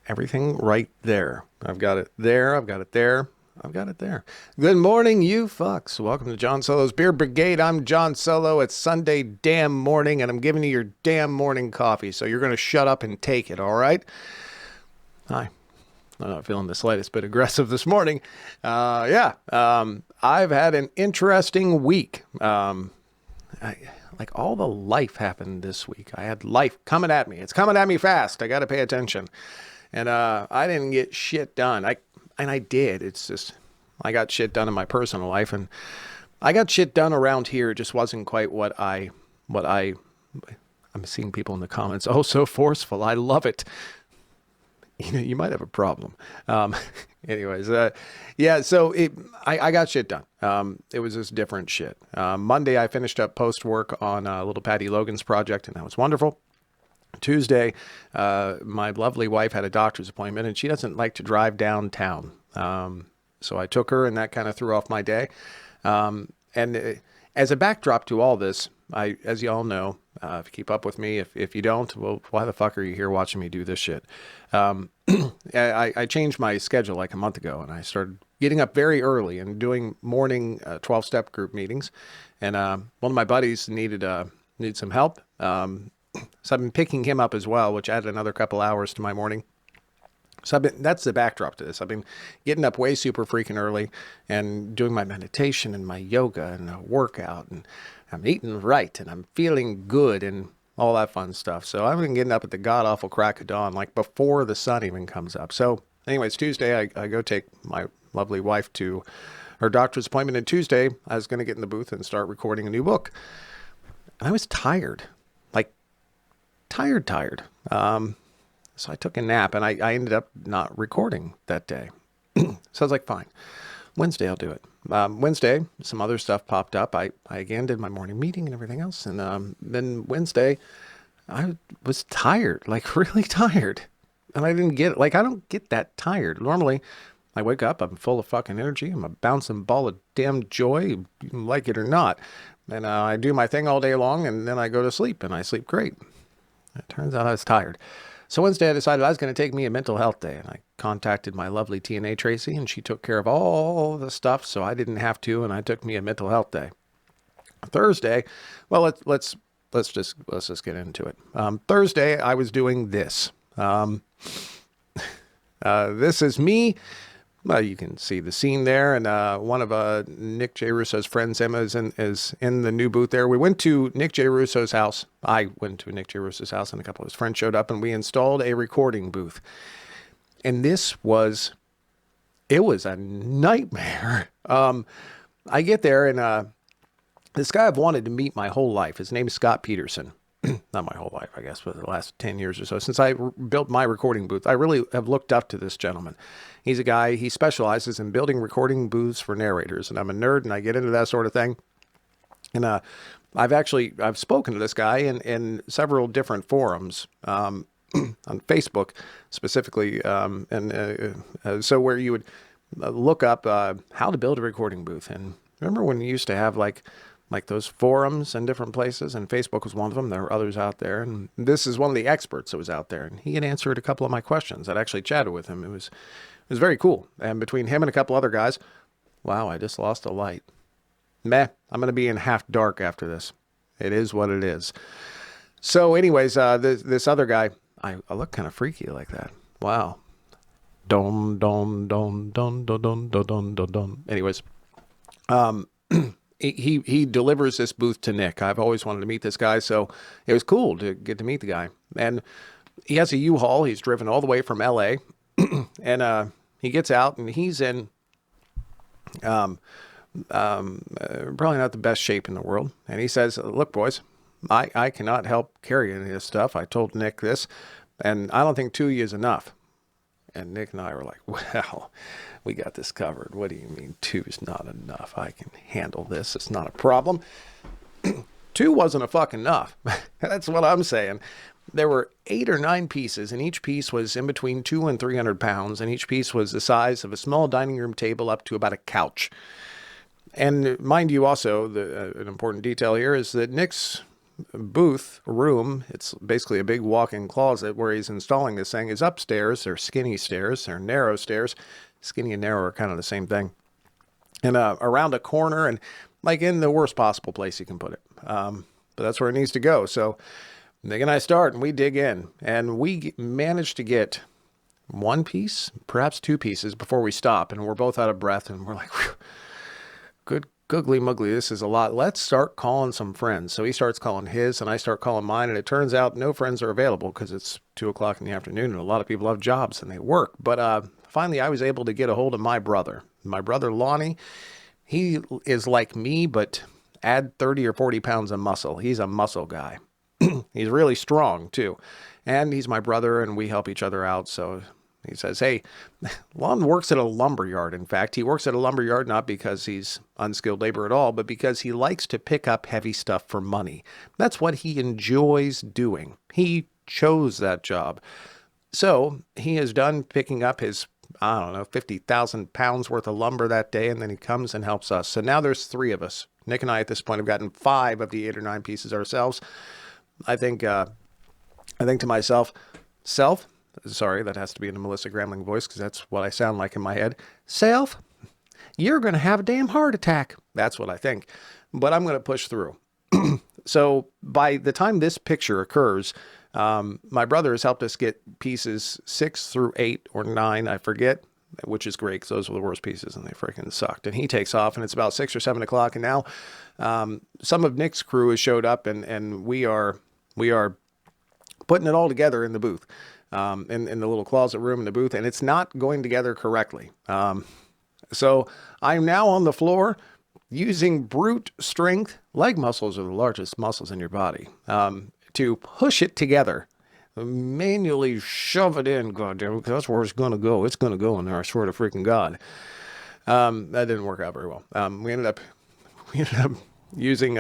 Everything right there. I've got it there. I've got it there. I've got it there. Good morning, you fucks. Welcome to John Solo's Beer Brigade. I'm John Solo. It's Sunday damn morning, and I'm giving you your damn morning coffee. So you're going to shut up and take it, all right? Hi. I'm not feeling the slightest bit aggressive this morning. I've had an interesting week. Like all the life happened this week. I had life coming at me. It's coming at me fast. I got to pay attention. And I didn't get shit done. I did. It's just I got shit done in my personal life, and I got shit done around here. It just wasn't quite what I'm seeing people in the comments. Oh, so forceful. I love it. You know, you might have a problem. Anyways, so I got shit done. It was just different shit. Monday, I finished up post work on little Patty Logan's project, and that was wonderful. Tuesday, my lovely wife had a doctor's appointment, and she doesn't like to drive downtown. So I took her, and that kind of threw off my day. As a backdrop to all this, as you all know, if you keep up with me, if you don't, well, why the fuck are you here watching me do this shit? I changed my schedule like a month ago, and I started getting up very early and doing morning 12-step group meetings. And one of my buddies needed some help. So I've been picking him up as well, which added another couple hours to my morning. So that's the backdrop to this. I've been getting up way super freaking early and doing my meditation and my yoga and a workout, and I'm eating right and I'm feeling good and all that fun stuff. So I've been getting up at the god-awful crack of dawn, like before the sun even comes up. So anyways, Tuesday, I go take my lovely wife to her doctor's appointment. And Tuesday, I was going to get in the booth and start recording a new book. And I was tired, like tired. So I took a nap, and I ended up not recording that day. So I was like, fine, Wednesday I'll do it. Wednesday, some other stuff popped up. I again did my morning meeting and everything else. And then Wednesday, I was tired, like really tired. And I didn't get, like, I don't get that tired. Normally, I wake up, I'm full of fucking energy. I'm a bouncing ball of damn joy, you like it or not. And I do my thing all day long, and then I go to sleep, and I sleep great. It turns out I was tired. So Wednesday, I decided I was going to take me a mental health day, and I contacted my lovely TNA Tracy, and she took care of all the stuff, so I didn't have to, and I took me a mental health day. Thursday, well, let's just get into it. Thursday, I was doing this. This is me. Well, you can see the scene there, and one of Nick J. Russo's friends, Emma, is in the new booth there. We went to Nick J. Russo's house. I went to Nick J. Russo's house, and a couple of his friends showed up, and we installed a recording booth. And it was a nightmare. I get there, and this guy I've wanted to meet my whole life. His name is Scott Peterson. Not my whole life, I guess, but the last 10 years or so. Since I built my recording booth, I really have looked up to this gentleman. He's a guy, he specializes in building recording booths for narrators, and I'm a nerd, and I get into that sort of thing. And I've spoken to this guy in several different forums, on Facebook specifically, so where you would look up how to build a recording booth. And remember when you used to have like those forums in different places, and Facebook was one of them. There were others out there, and this is one of the experts that was out there, and he had answered a couple of my questions. I'd actually chatted with him. It was very cool. And between him and a couple other guys, wow, I just lost a light. Meh, I'm going to be in half dark after this. It is what it is. So anyways, this other guy, I look kind of freaky like that. Wow. Dum, dum, dum, dum, dum, dum, dum, dum, dum. Anyways, he delivers this booth to Nick. I've always wanted to meet this guy, so it was cool to get to meet the guy. And he has a U-Haul. He's driven all the way from LA, and he gets out, and he's in probably not the best shape in the world. And he says, "Look, boys, I cannot help carry any of this stuff. I told Nick this, and I don't think 2 years is enough." And Nick and I were like, well, we got this covered. What do you mean 2 is not enough? I can handle this. It's not a problem. 2 wasn't a fucking enough. That's what I'm saying. There were 8 or 9 pieces, and each piece was in between 200 and 300 pounds, and each piece was the size of a small dining room table up to about a couch. And mind you, also, an important detail here is that Nick's booth room, it's basically a big walk-in closet where he's installing this thing, is upstairs. They're skinny stairs. They're narrow stairs. Skinny and narrow are kind of the same thing. And around a corner and like in the worst possible place you can put it. But that's where it needs to go. So Nick and I start and we dig in and we managed to get one piece, perhaps two pieces before we stop. And we're both out of breath and we're like, whew, good googly muggly, this is a lot. Let's start calling some friends. So he starts calling his and I start calling mine. And it turns out no friends are available because it's 2:00 in the afternoon and a lot of people have jobs and they work. But finally I was able to get a hold of my brother. My brother Lonnie, he is like me, but add 30 or 40 pounds of muscle. He's a muscle guy. He's really strong too. And he's my brother and we help each other out. So he says, hey, Lon works at a lumber yard. In fact, he works at a lumber yard not because he's unskilled labor at all, but because he likes to pick up heavy stuff for money. That's what he enjoys doing. He chose that job. So he is done picking up his, I don't know, 50,000 pounds worth of lumber that day, and then he comes and helps us. So now there's 3 of us. Nick and I at this point have gotten 5 of the 8 or 9 pieces ourselves. I think to myself, sorry, that has to be in a Melissa Gramling voice because that's what I sound like in my head. Self, you're going to have a damn heart attack. That's what I think. But I'm going to push through. So by the time this picture occurs, my brother has helped us get pieces 6 through 8 or 9, I forget, which is great because those were the worst pieces and they freaking sucked. And he takes off and it's about 6 or 7 o'clock. And now some of Nick's crew has showed up and we are putting it all together in the booth, in the little closet room in the booth. And it's not going together correctly. So I'm now on the floor using brute strength. Leg muscles are the largest muscles in your body. To push it together, manually shove it in, goddamn, because that's where it's going to go. It's going to go in there, I swear to freaking God. That didn't work out very well. We ended up using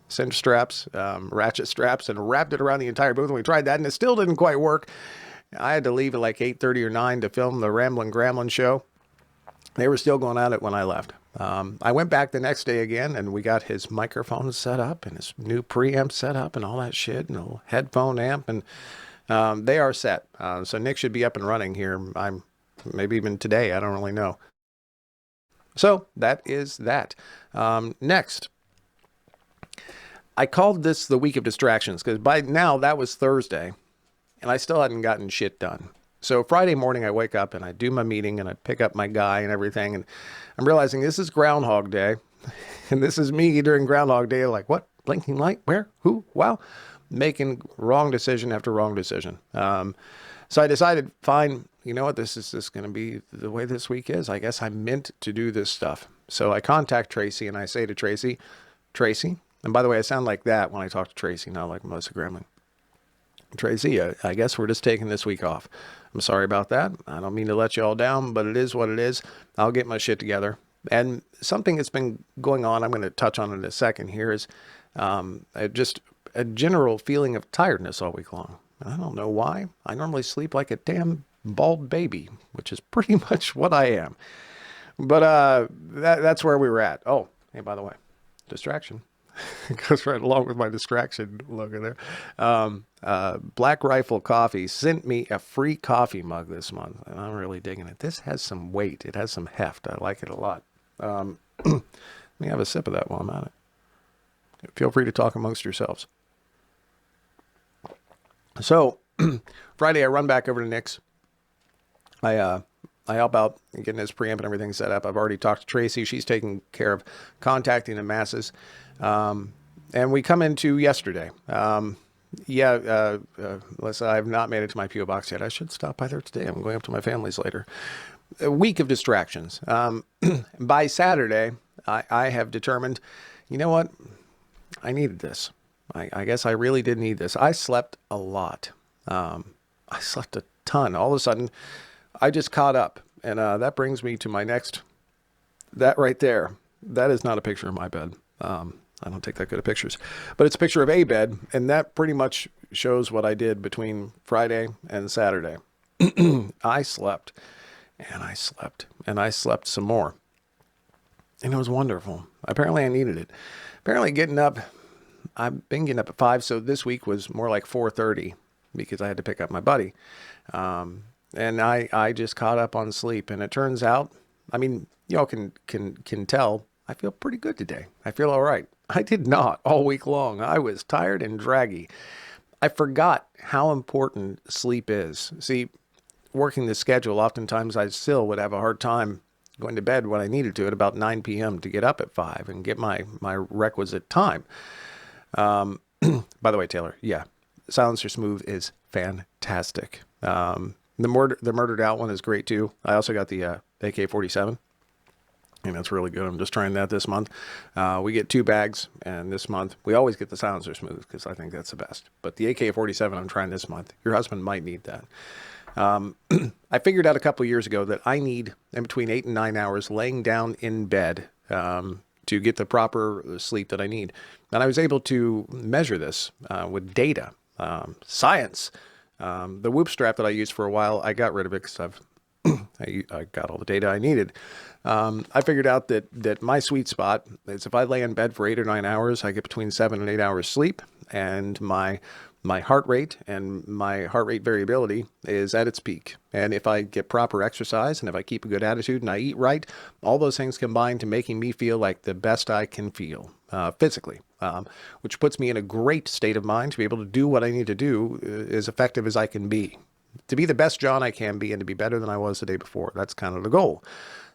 cinch straps, ratchet straps, and wrapped it around the entire booth. And we tried that, and it still didn't quite work. I had to leave at like 8:30 or 9 to film the Ramblin' Gremlin show. They were still going at it when I left. I went back the next day again and we got his microphone set up and his new preamp set up and all that shit and a headphone amp and they are set. So Nick should be up and running here. Maybe even today. I don't really know. So that is that. Next, I called this the week of distractions because by now that was Thursday and I still hadn't gotten shit done. So Friday morning I wake up and I do my meeting and I pick up my guy and everything. And I'm realizing this is Groundhog Day. And this is me during Groundhog Day. Like, what? Blinking light? Where? Who? Wow. Making wrong decision after wrong decision. So I decided, fine, you know what? This is just going to be the way this week is. I guess I'm meant to do this stuff. So I contact Tracy and I say to Tracy, and by the way, I sound like that when I talk to Tracy, not like Melissa Gremling. Tracy, I guess we're just taking this week off. I'm sorry about that. I don't mean to let you all down, but it is what it is. I'll get my shit together. And something that's been going on, I'm going to touch on in a second here, is just a general feeling of tiredness all week long. I don't know why. I normally sleep like a damn bald baby, which is pretty much what I am. But that's where we were at. Oh, hey, by the way, distraction. Goes right along with my distraction logo there. Black Rifle Coffee sent me a free coffee mug this month, and I'm really digging it. This has some weight. It has some heft. I like it a lot. Let me have a sip of that while I'm at it. Feel free to talk amongst yourselves. So Friday, I run back over to Nick's. I help out getting his preamp and everything set up. I've already talked to Tracy. She's taking care of contacting the masses. And we come into yesterday. Listen, I've not made it to my P.O. box yet. I should stop by there today. I'm going up to my family's later. A week of distractions. By Saturday, I have determined, you know what? I needed this. I guess I really did need this. I slept a lot. I slept a ton. All of a sudden, I just caught up. And that brings me to my next, that right there. That is not a picture of my bed. I don't take that good of pictures, but it's a picture of a bed. And that pretty much shows what I did between Friday and Saturday. I slept and I slept and I slept some more. And it was wonderful. Apparently I needed it. Apparently getting up I've been getting up at 5, so this week was more like 4:30 because I had to pick up my buddy. And I just caught up on sleep, and it turns out, I mean, y'all can tell I feel pretty good today. I feel all right. I did not all week long. I was tired and draggy. I forgot how important sleep is. See, working the schedule, oftentimes I still would have a hard time going to bed when I needed to at about 9 p.m. to get up at 5 and get my requisite time. By the way, Taylor, yeah, Silencer Smooth is fantastic. The Murdered Out one is great too. I also got the AK-47. And that's really good. I'm just trying that this month. We get 2 bags, and this month we always get the Silencer Smooth because I think that's the best. But the AK-47 I'm trying this month. Your husband might need that. I figured out a couple of years ago that I need in between 8 and 9 hours laying down in bed to get the proper sleep that I need. And I was able to measure this with data, science. The Whoop strap that I used for a while, I got rid of it because I got all the data I needed. I figured out that my sweet spot is if I lay in bed for 8 or 9 hours, I get between 7 and 8 hours sleep, and my heart rate and my heart rate variability is at its peak. And if I get proper exercise and if I keep a good attitude and I eat right, all those things combine to making me feel like the best I can feel physically, which puts me in a great state of mind to be able to do what I need to do as effective as I can be. To be the best John I can be and to be better than I was the day before. That's kind of the goal.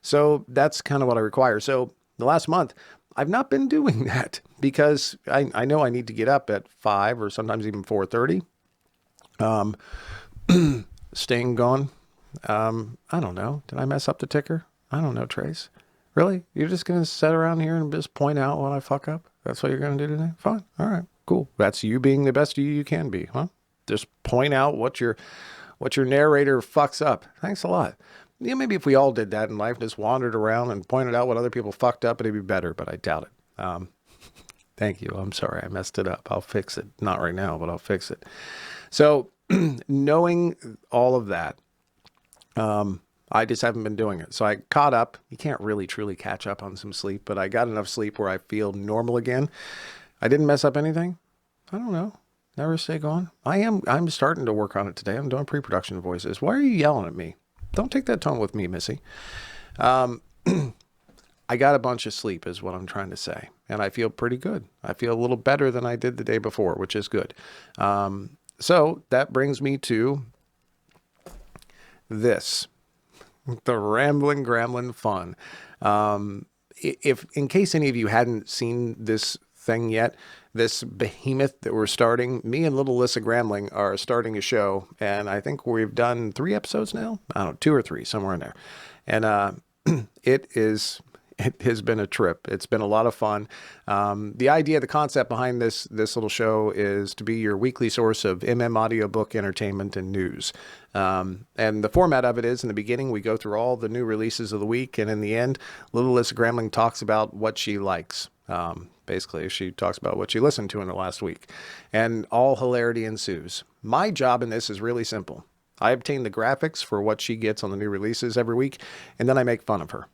So that's kind of what I require. So the last month, I've not been doing that because I know I need to get up at 5 or sometimes even 4:30. Staying gone. I don't know. Did I mess up the ticker? I don't know, Trace. Really? You're just going to sit around here and just point out when I fuck up? That's what you're going to do today? Fine. All right. Cool. That's you being the best you can be, huh? Just point out what your narrator fucks up. Thanks a lot. Yeah, maybe if we all did that in life, just wandered around and pointed out what other people fucked up, it'd be better, but I doubt it. Thank you. I'm sorry I messed it up. I'll fix it. Not right now, but I'll fix it. So knowing all of that, I just haven't been doing it. So I caught up. You can't really truly catch up on some sleep, but I got enough sleep where I feel normal again. I didn't mess up anything. I don't know. Never stay gone. I'm starting to work on it today. I'm doing pre-production voices. Why are you yelling at me? Don't take that tone with me, Missy. I got a bunch of sleep is what I'm trying to say. And I feel pretty good. I feel a little better than I did the day before, which is good. So that brings me to this, the Rambling Gremlin fun. If in case any of you hadn't seen this thing yet, this behemoth that we're starting, me and little Alyssa Gramling are starting a show, and I think we've done 3 episodes now. I don't know, 2 or 3, somewhere in there. And it has been a trip. It's been a lot of fun. The idea, the concept behind this little show is to be your weekly source of audiobook entertainment and news. And the format of it is, in the beginning, we go through all the new releases of the week, and in the end, little Alyssa Gramling talks about what she likes. Basically, she talks about what she listened to in the last week, and all hilarity ensues. My job in this is really simple. I obtain the graphics for what she gets on the new releases every week, and then I make fun of her.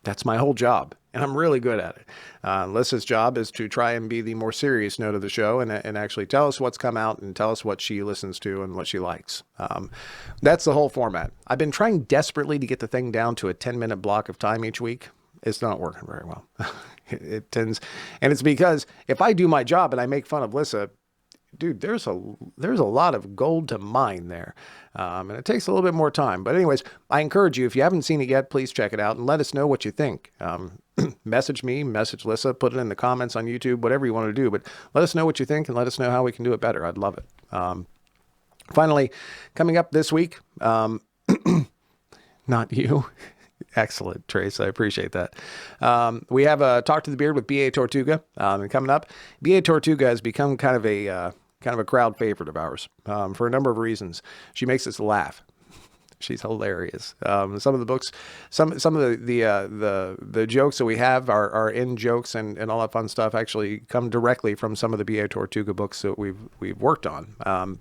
That's my whole job, and I'm really good at it. Alyssa's job is to try and be the more serious note of the show and actually tell us what's come out and tell us what she listens to and what she likes. That's the whole format. I've been trying desperately to get the thing down to a 10-minute block of time each week. It's not working very well. It tends, and it's because if I do my job and I make fun of Alyssa, dude, there's a lot of gold to mine there. And it takes a little bit more time. But anyways, I encourage you, if you haven't seen it yet, please check it out and let us know what you think. Message me, message Alyssa, put it in the comments on YouTube, whatever you want to do. But let us know what you think and let us know how we can do it better. I'd love it. Finally, coming up this week, not you. Excellent, Trace. I appreciate that. We have a Talk to the Beard with B.A. Tortuga. And coming up, B.A. Tortuga has become kind of a crowd favorite of ours for a number of reasons. She makes us laugh. She's hilarious. Some of the books, some of the jokes that we have are in jokes and all that fun stuff actually come directly from some of the B.A. Tortuga books that we've worked on.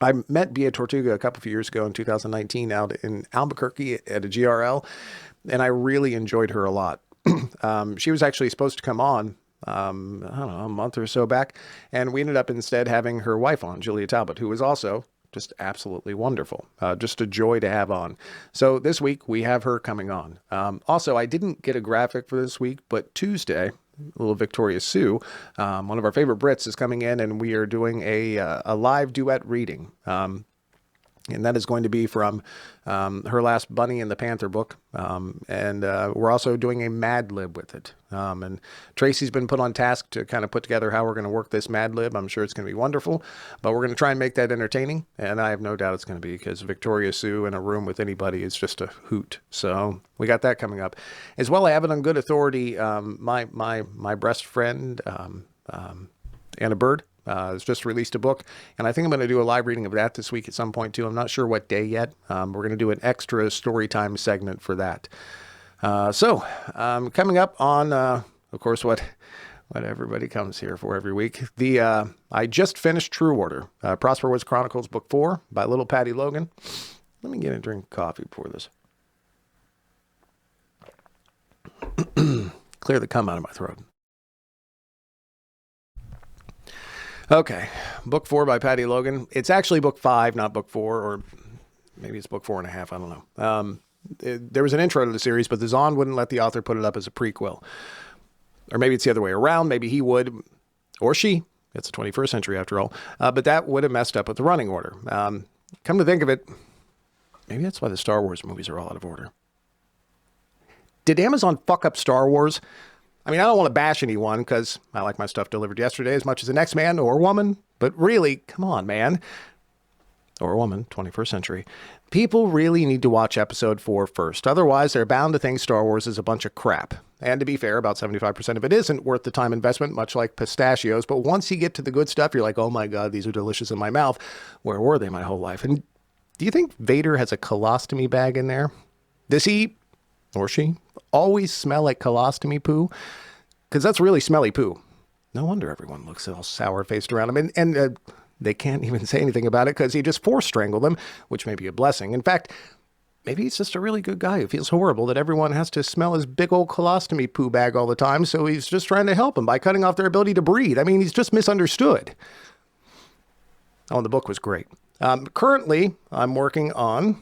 I met Bia Tortuga a couple of years ago in 2019 out in Albuquerque at a GRL, and I really enjoyed her a lot. She was actually supposed to come on I don't know, a month or so back. And we ended up instead having her wife on, Julia Talbot, who was also just absolutely wonderful. Just a joy to have on. So this week we have her coming on. Also, I didn't get a graphic for this week, but Tuesday, little Victoria Sue, one of our favorite Brits, is coming in, and we are doing a live duet reading. And that is going to be from her last Bunny and the Panther book. And we're also doing a Mad Lib with it. And Tracy's been put on task to kind of put together how we're going to work this Mad Lib. I'm sure it's going to be wonderful, but we're going to try and make that entertaining. And I have no doubt it's going to be, because Victoria Sue in a room with anybody is just a hoot. So we got that coming up. As well, I have it on good authority. My best friend, Anna Bird, has just released a book, and I think I'm going to do a live reading of that this week at some point too. I'm not sure what day yet. We're going to do an extra story time segment for that. So coming up on, of course, what everybody comes here for every week. I just finished True Order, Prosper Woods Chronicles, Book 4 by Little Patty Logan. Let me get a drink of coffee before this. Clear the cum out of my throat. Okay, Book 4 by Patty Logan. It's actually Book 5, not Book 4, or maybe it's Book 4.5, I don't know. There was an intro to the series, but the Zahn wouldn't let the author put it up as a prequel. Or maybe it's the other way around. Maybe he would, or she. It's the 21st century after all. But that would have messed up with the running order. Come to think of it, maybe that's why the Star Wars movies are all out of order. Did Amazon fuck up Star Wars? I mean, I don't want to bash anyone, because I like my stuff delivered yesterday as much as the next man or woman. But really, come on, man. Or woman, 21st century. People really need to watch episode 4 first. Otherwise, they're bound to think Star Wars is a bunch of crap. And to be fair, about 75% of it isn't worth the time investment, much like pistachios. But once you get to the good stuff, you're like, oh my God, these are delicious in my mouth. Where were they my whole life? And do you think Vader has a colostomy bag in there? Does he, or she, always smell like colostomy poo? Because that's really smelly poo. No wonder everyone looks all sour-faced around him. And they can't even say anything about it, because he just force-strangled them, which may be a blessing. In fact, maybe he's just a really good guy who feels horrible that everyone has to smell his big old colostomy poo bag all the time, so he's just trying to help them by cutting off their ability to breathe. I mean, he's just misunderstood. Oh, the book was great. Currently, I'm working on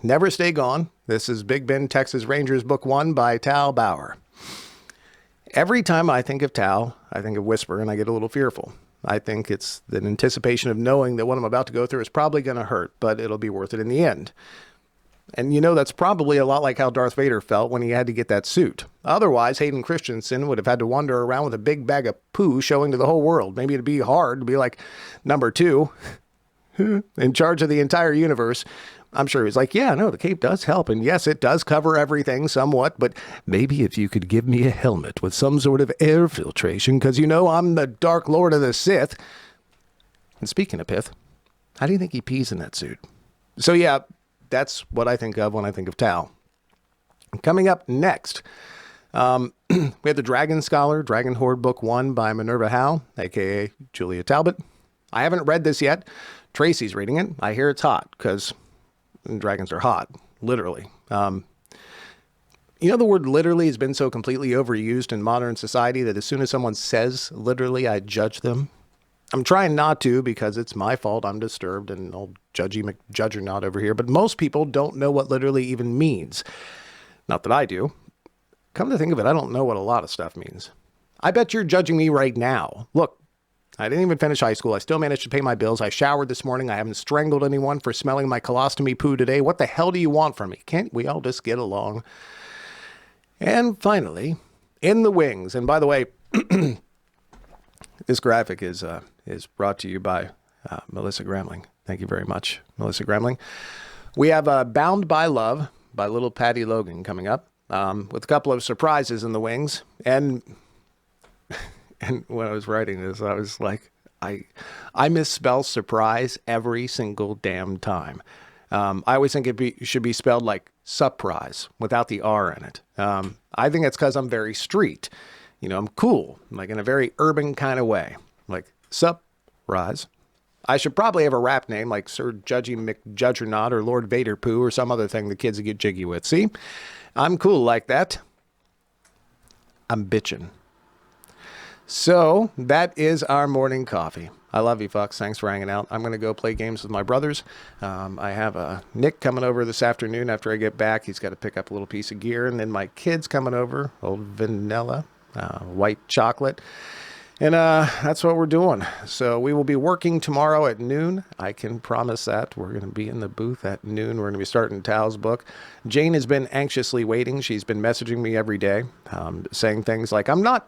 Never Stay Gone. This is Big Bend, Texas Rangers, Book 1 by Tal Bauer. Every time I think of Tal, I think of Whisper, and I get a little fearful. I think it's the anticipation of knowing that what I'm about to go through is probably going to hurt, but it'll be worth it in the end. And you know, that's probably a lot like how Darth Vader felt when he had to get that suit. Otherwise, Hayden Christensen would have had to wander around with a big bag of poo showing to the whole world. Maybe it'd be hard to be like number 2 in charge of the entire universe. I'm sure he's like, yeah, no, the cape does help. And yes, it does cover everything somewhat, but maybe if you could give me a helmet with some sort of air filtration, because you know I'm the Dark Lord of the Sith. And speaking of pith, how do you think he pees in that suit? So yeah, that's what I think of when I think of Tal. Coming up next, we have the Dragon Scholar, Dragon Horde Book 1 by Minerva Howe, a.k.a. Julia Talbot. I haven't read this yet. Tracy's reading it. I hear it's hot, because dragons are hot, literally. You know, the word literally has been so completely overused in modern society that as soon as someone says literally, I judge them. I'm trying not to, because it's my fault. I'm disturbed and old judgy McJudgernaut over here. But most people don't know what literally even means. Not that I do. Come to think of it, I don't know what a lot of stuff means. I bet you're judging me right now. Look, I didn't even finish high school. I still managed to pay my bills. I showered this morning. I haven't strangled anyone for smelling my colostomy poo today. What the hell do you want from me? Can't we all just get along? And finally, In the Wings. And by the way, this graphic is brought to you by Melissa Gramling. Thank you very much, Melissa Gramling. We have Bound by Love by Little Patty Logan coming up with a couple of surprises in the wings. And when I was writing this, I was like, I misspell surprise every single damn time. I always think it should be spelled like surprise without the R in it. I think it's because I'm very street. You know, I'm cool, like in a very urban kind of way, like surprise. I should probably have a rap name like Sir Judgy McJudgernaut or Lord Vader Poo or some other thing the kids would get jiggy with. See, I'm cool like that. I'm bitchin'. So that is our morning coffee. I love you, fucks. Thanks for hanging out. I'm going to go play games with my brothers. I have Nick coming over this afternoon after I get back. He's got to pick up a little piece of gear. And then my kids coming over, old vanilla, white chocolate. And that's what we're doing. So we will be working tomorrow at noon. I can promise that. We're going to be in the booth at noon. We're going to be starting Tao's book. Jane has been anxiously waiting. She's been messaging me every day, saying things like, I'm not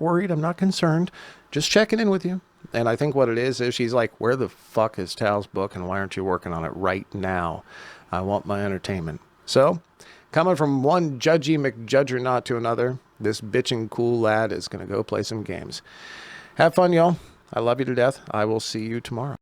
worried. I'm not concerned. Just checking in with you. And I think what it is she's like, where the fuck is Tao's book? And why aren't you working on it right now? I want my entertainment. So coming from one judgy McJudgernaut to another, this bitching cool lad is going to go play some games. Have fun, y'all. I love you to death. I will see you tomorrow.